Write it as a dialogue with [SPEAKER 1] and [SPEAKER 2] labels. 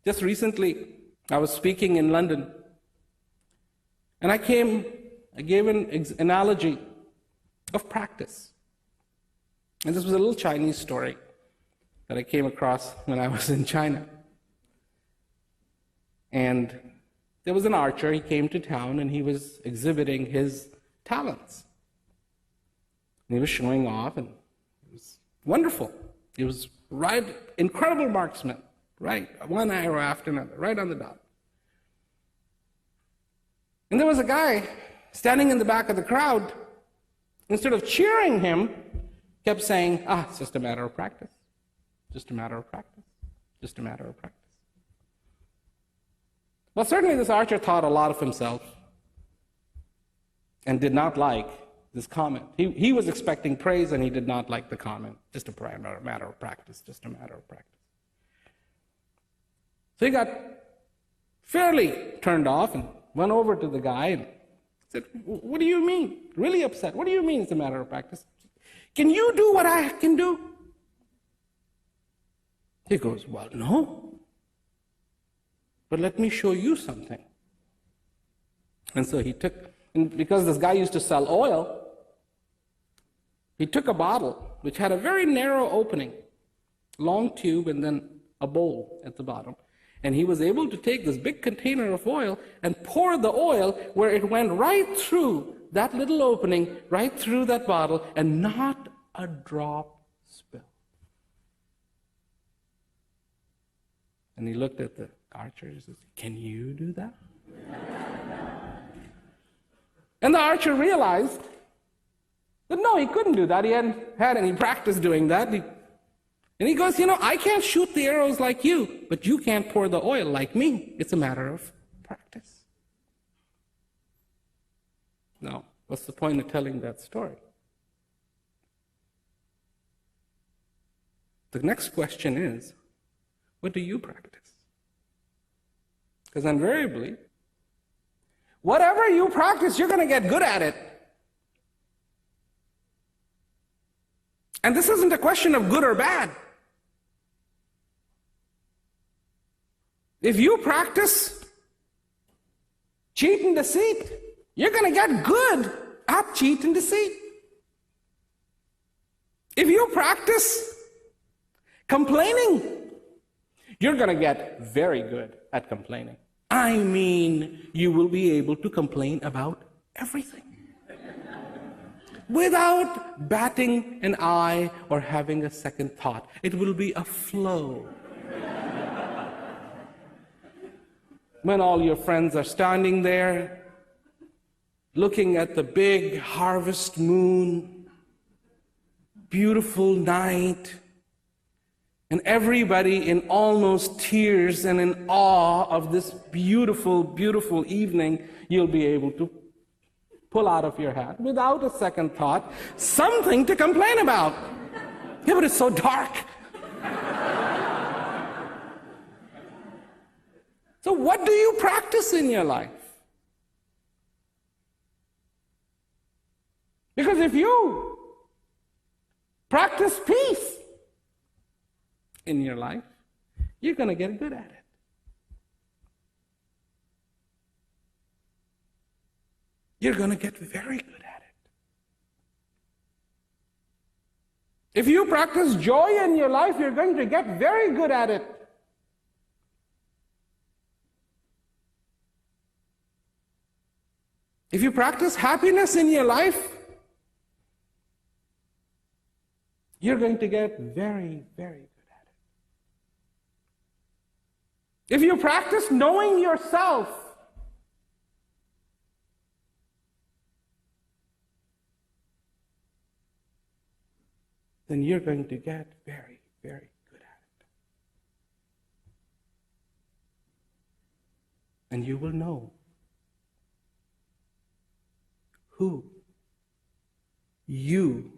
[SPEAKER 1] Just recently, I was speaking in London, and I gave an analogy of practice. And this was a little Chinese story that I came across when I was in China. And there was an archer, he came to town, and he was exhibiting his talents. And he was showing off, and it was wonderful. He was incredible marksman, right? One arrow after another, right on the dot. And there was a guy standing in the back of the crowd. Instead of cheering him, kept saying, it's just a matter of practice. Just a matter of practice. Just a matter of practice. Well, certainly this archer thought a lot of himself and did not like this comment. He was expecting praise, and he did not like the comment. Just a matter of practice. Just a matter of practice. So he got fairly turned off and went over to the guy and said, "What do you mean?" Really upset. "What do you mean it's a matter of practice? Can you do what I can do?" He goes, "Well, no. But let me show you something." And so and because this guy used to sell oil, he took a bottle which had a very narrow opening, long tube, and then a bowl at the bottom. And he was able to take this big container of oil and pour the oil where it went right through that little opening, right through that bottle, and not a drop spilled. And he looked at the archer and says, "Can you do that?" And the archer realized that no, he couldn't do that. He hadn't had any practice doing that. And he goes, "I can't shoot the arrows like you, but you can't pour the oil like me. It's a matter of practice." Now, what's the point of telling that story? The next question is, what do you practice? Because invariably, whatever you practice, you're going to get good at it. And this isn't a question of good or bad. If you practice cheat and deceit, you're going to get good at cheat and deceit. If you practice complaining, you're going to get very good at complaining. I mean, you will be able to complain about everything without batting an eye or having a second thought. It will be a flow. When all your friends are standing there, looking at the big harvest moon, beautiful night, and everybody in almost tears and in awe of this beautiful, beautiful evening, you'll be able to pull out of your hat, without a second thought, something to complain about. Yeah, but it's so dark. So what do you practice in your life? Because if you practice peace in your life, you're going to get good at it. You're going to get very good at it. If you practice joy in your life, you're going to get very good at it. If you practice happiness in your life, you're going to get very, very good at it. If you practice knowing yourself, then you're going to get very, very good at it. And you will know who you